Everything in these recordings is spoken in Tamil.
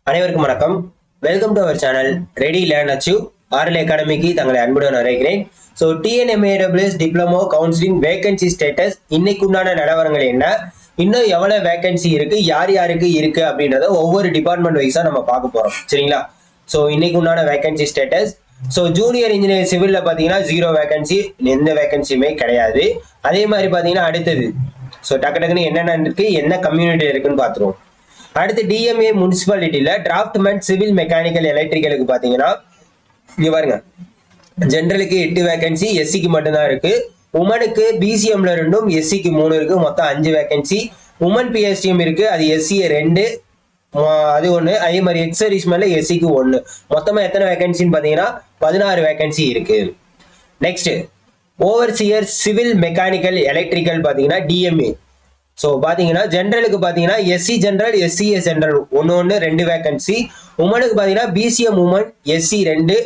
அனைவருக்கும் வணக்கம். Welcome to our channel ready learn achieve RL அகாடமிக்கு தங்களை அன்புடன் வரவேற்கிறேன். So TNMAWS diploma counselling vacancy status இன்னைக்கு உண்டான நிலவரங்கள் என்ன, இன்னும் எவ்வளவு வேகன்சி இருக்கு, யார் யாருக்கு இருக்கு அப்படின்றத ஒவ்வொரு டிபார்ட்மெண்ட் வைஸா நம்ம பார்க்க போறோம். சரிங்களா? ஸோ இன்னைக்கு உண்டான vacancy status. So junior engineer சிவில்ல பாத்தீங்கன்னா 0 வேகன்சி, எந்த வேகன்சியுமே கிடையாது. அதே மாதிரி பாத்தீங்கன்னா அடுத்தது ஸோ டக்குன்னு என்னென்ன இருக்கு, என்ன கம்யூனிட்டி இருக்குன்னு பாத்துருவோம். அடுத்து டிஎம்ஏ முனிசிபாலிட்டியில டிராஃப்ட்மேன் சிவில் மெக்கானிக்கல் எலக்ட்ரிக்கலுக்கு பாத்தீங்கன்னா இங்க பாருங்க, ஜெனரலுக்கு 8 வேகன்சி, எஸ்சிக்கு மட்டும்தான் இருக்கு. உமனுக்கு பிசிஎம்ல 2, எஸ்சிக்கு 3 இருக்கு. மொத்தம் 5 வேகன்சி. உமன் பிஎஸ்டிஎம் இருக்கு, அது எஸ்சி 2, அது 1. அதே மாதிரி எக்ஸரிஸ்மென்ட்ல எஸ்சிக்கு 1. மொத்தமா எத்தனை வேகன்சின்னு பாத்தீங்கன்னா 16 வேகன்சி இருக்கு. Next overseer civil mechanical electrical பாத்தீங்கன்னா டிஎம்ஏ. ஸோ பாத்தீங்கன்னா ஜென்ரலுக்கு பாத்தீங்கன்னா SC general, SCA general 1 2 vacancy. உமனுக்கு பாத்தீங்கன்னா பிசிஎம் உமன் எஸ்சி 2,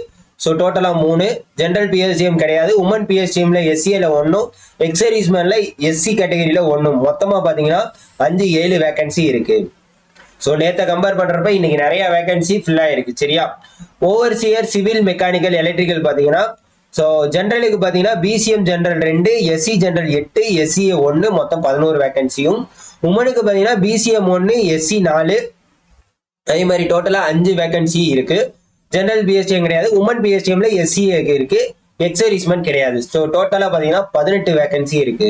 ஸோ டோட்டலா 3. ஜென்ரல் பிஎஸ்டிஎம் கிடையாது. உமன் பிஎஸ்டிஎம்ல எஸ்சிஏல 1, எக்ஸரிஸ்மென்ட்ல எஸ்சி கேட்டகரியில 1. மொத்தமா பாத்தீங்கன்னா 5 7 வேகன்சி இருக்கு. ஸோ நேற்றை கம்பேர் பண்றப்ப இன்னைக்கு நிறைய வேகன்சி ஃபில் ஆயிருக்கு. சரியா? ஓவர்சியர் சிவில் மெக்கானிக்கல் எலக்ட்ரிக்கல் பாத்தீங்கன்னா ஸோ ஜென்ரலுக்கு பாத்தீங்கன்னா BCM general 2, SC general 8, SCA 1, மொத்தம் 11 வேகன்சியும். உமனுக்கு பாத்தீங்கன்னா பிசிஎம் 1, எஸ்சி 4, அதே மாதிரி டோட்டலா 5 வேகன்சி இருக்கு. ஜெனரல் பிஎஸ்டிஎம் கிடையாது. உமன் பிஎஸ்டிஎம்ல எஸ்சிஏ இருக்கு, எக்ஸரிஸ்மென்ட் கிடையாது. ஸோ டோட்டலா பாத்தீங்கன்னா 18 வேகன்சி இருக்கு.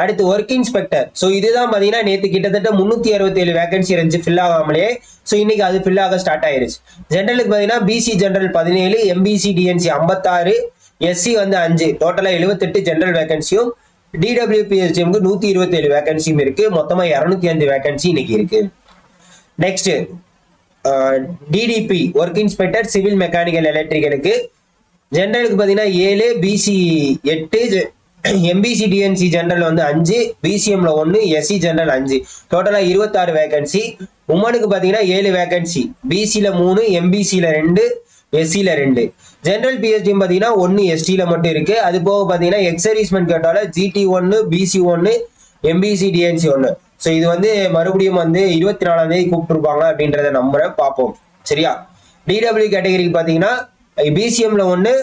அடுத்து ஒர்க் இன்ஸ்பெக்டர். ஸோ இதுதான் பாத்தீங்கன்னா நேற்று கிட்டத்தட்ட 367 வேகன்சி இருந்துச்சு ஃபில் ஆகாமலே. ஸோ இன்னைக்கு அது ஃபில் ஆக ஸ்டார்ட் ஆயிருச்சு. ஜெனரலுக்கு பாத்தீங்கன்னா BC general 17, MBC DNC 56, SC வந்து 5, டோட்டலா 78 ஜெனரல் வேகன்சியும். டிடபிள்யூபிஎஸ்டிஎம்க்கு 127 வேகன்சியும் இருக்கு. மொத்தமா 205 வேகன்சி இன்னைக்கு இருக்கு. Next DTP work inspector civil mechanical எலக்ட்ரிக்கலுக்கு ஜெனரலுக்கு பாத்தீங்கன்னா 7, பிசி 8, எம்பிசி டிஎன்சி ஜெனரல் வந்து 5, பிசிஎம்ல 1, எஸ்சி ஜெனரல் 5, டோட்டலா 26 வேகன்சி. உமனுக்கு பாத்தீங்கன்னா 7 வேகன்சி, பிசில 3, எம்பிசில 2, எஸ்சில 2. ஜெனரல் பிஎஸ்டிஎம் பாத்தீங்கன்னா 1 எஸ்டில மட்டும் இருக்கு. அது போக பாத்தீங்கன்னா எக்ஸரிஸ்மென்ட் கேட்டால GT 1, BC 1, MBC DNC 1. So இது வந்து மறுபடியும் வந்து 24ஆம் தேதி கூப்பிட்டுருப்பாங்க அப்படின்றத நம்புறேன், பார்ப்போம். சரியா? டிடபிள்யூ கேட்டகரிக்கு பாத்தீங்கன்னா பிசிஎம்ல 1,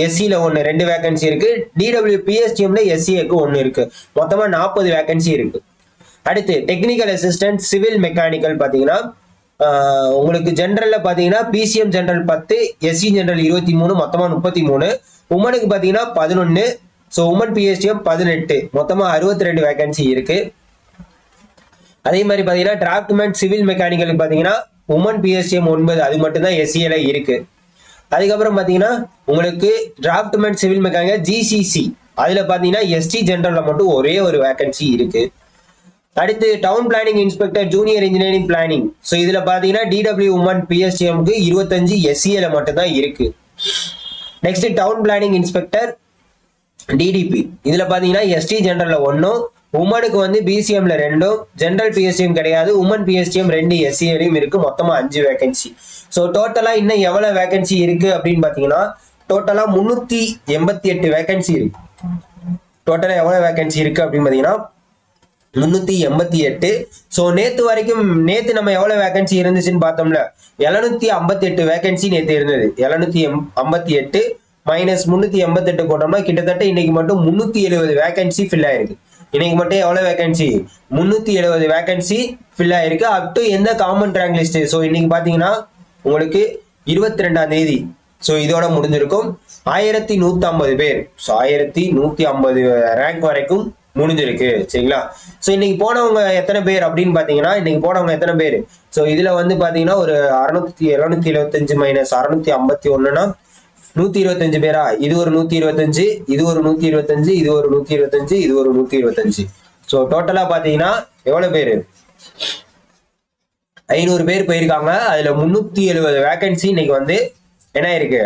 எஸ்சில 1 2 வேகன்சி இருக்கு. டிடபிள்யூ பிஎஸ்டிஎம்ல எஸ்சிஏக்கு 1 இருக்கு. மொத்தமா 40 வேகன்சி இருக்கு. அடுத்து டெக்னிக்கல் அசிஸ்டன்ட் சிவில் மெக்கானிக்கல் பாத்தீங்கன்னா உங்களுக்கு ஜெனரல்ல பாத்தீங்கன்னா பிசிஎம் ஜெனரல் 10, எஸ்சி ஜெனரல் 23, மொத்தமா 33. உமனுக்கு பாத்தீங்கன்னா 11, ஸோ உமன் பிஎஸ்டிஎம் 18, மொத்தமா 62 வேகன்சி இருக்கு. அதே மாதிரி பாத்தீங்கன்னா டிராஃப்ட்மேன் சிவில் மெக்கானிக்கலுக்கு பாத்தீங்கன்னா உமன் பிஎஸ்டிஎம் 9, அது மட்டும் தான் எஸ்சிஏல இருக்கு. அதுக்கப்புறம் பாத்தீங்கன்னா உங்களுக்கு டிராஃப்ட்மேன் சிவில் மெக்கானிக்கல் ஜிசிசி, அதுல பாத்தீங்கன்னா எஸ்டி ஜெனரல்ல மட்டும் ஒரே ஒரு வேகன்சி இருக்கு. அடுத்து down planning inspector junior engineering planning. So இதுல பாத்தீங்கன்னா டிடபிள்யூ உமன் பிஎஸ்டிஎம்க்கு 25, எஸ்சிஏல மட்டும் தான் இருக்கு. Next town planning inspector TDP, இதுல பாத்தீங்கன்னா எஸ்டி ஜெனரல்ல 1, உமனுக்கு வந்து பிசிஎம்ல 2, ஜெனரல் பிஎஸ்டிஎம் கிடையாது. உமன் பிஎஸ்டிஎம் 2 எஸ்சிஏலையும் இருக்கு. மொத்தமா 5 வேகன்சி. ஸோ டோட்டலா இன்னும் எவ்வளவு வேகன்சி இருக்கு அப்படின்னு பாத்தீங்கன்னா டோட்டலா 388 வேகன்சி இருக்கு. டோட்டலா எவ்வளவு வேகன்சி இருக்கு அப்படின்னு பாத்தீங்கன்னா 388. ஸோ நேத்து வரைக்கும் நம்ம எவ்வளவு வேகன்சி இருந்துச்சுன்னு பார்த்தோம்ல, 758 வேகன்சி நேத்து இருந்தது. 758 மைனஸ் 388 போட்டோம்னா கிட்டத்தட்ட இன்னைக்கு மட்டும் 370 வேகன்சி ஃபில் ஆயிருக்கு. இன்னைக்கு மட்டும் எவ்வளவு வேகன்சி? 370 வேகன்சி ஃபில் ஆயிருக்கு. அப் டு எந்த காமன் ரேங்க் லிஸ்ட்? ஸோ இன்னைக்கு பாத்தீங்கன்னா உங்களுக்கு 22ஆம் தேதி. ஸோ இதோட முடிஞ்சிருக்கும். 1150 பேர். ஸோ 1150 ரேங்க் வரைக்கும் முடிஞ்சிருக்கு. சரிங்களா? ஸோ இன்னைக்கு போனவங்க எத்தனை பேர் அப்படின்னு பாத்தீங்கன்னா இன்னைக்கு போனவங்க எத்தனை பேர்? ஸோ இதுல வந்து பாத்தீங்கன்னா ஒரு 775 மைனஸ் 651னா 125 பேரா? இது ஒரு 125, இது ஒரு 125, இது ஒரு 125, இது ஒரு 125. ஸோ டோட்டலா பாத்தீங்கன்னா எவ்வளவு பேரு? 500 பேர் போயிருக்காங்க. அதுல 370 வேகன்சி இன்னைக்கு வந்து என்ன ஆயிருக்கு?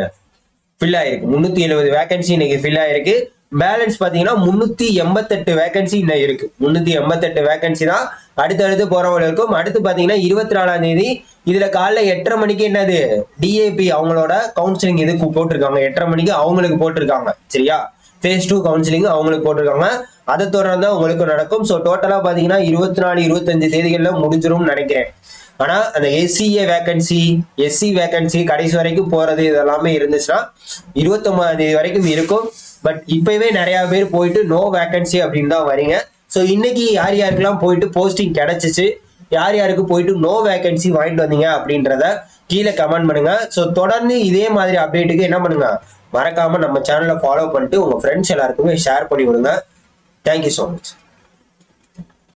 ஃபில் ஆயிருக்கு. 370 வேகன்சி இன்னைக்கு ஃபில் ஆயிருக்கு. பேலன்ஸ் பாத்தீங்கன்னா 388 வேகன்சி இன்னும் இருக்கு. 388 வேகன்சி தான் அடுத்தடுத்து போறவங்களுக்கும். அடுத்து பாத்தீங்கன்னா 24ஆம் தேதி இதுல காலைல 8:30 மணிக்கு என்னது டிஏபி அவங்களோட கவுன்சிலிங் இது போட்டிருக்காங்க. 8:30 மணிக்கு அவங்களுக்கு போட்டிருக்காங்க. சரியா? phase 2 கவுன்சிலிங் அவங்களுக்கு போட்டிருக்காங்க. அதை தொடர்ந்து உங்களுக்கு நடக்கும். ஸோ டோட்டலா பாத்தீங்கன்னா 24 25 தேதிகள்ல முடிஞ்சிரும் நினைக்கிறேன். ஆனா அந்த எஸ்சிஏ வேகன்சி, எஸ்சி வேகன்சி கடைசி வரைக்கும் போறது இதெல்லாமே இருந்துச்சுன்னா 29ஆம் தேதி வரைக்கும் இருக்கும். பட் இப்பவே நிறைய பேர் போயிட்டு நோ வேகன்சி அப்படின்னு தான் வரீங்க. ஸோ இன்னைக்கு யார் யாருக்கெல்லாம் போயிட்டு போஸ்டிங் கிடைச்சிச்சு, யார் யாருக்கு போயிட்டு நோ வேகன்சி வாங்கிட்டு வந்தீங்க அப்படின்றத கீழே கமெண்ட் பண்ணுங்க. ஸோ தொடர்ந்து இதே மாதிரி அப்டேட்டுக்கு என்ன பண்ணுங்க, மறக்காம நம்ம சேனலை ஃபாலோ பண்ணிட்டு உங்க ஃப்ரெண்ட்ஸ் எல்லாருக்குமே ஷேர் பண்ணி விடுங்க. Thank you so much.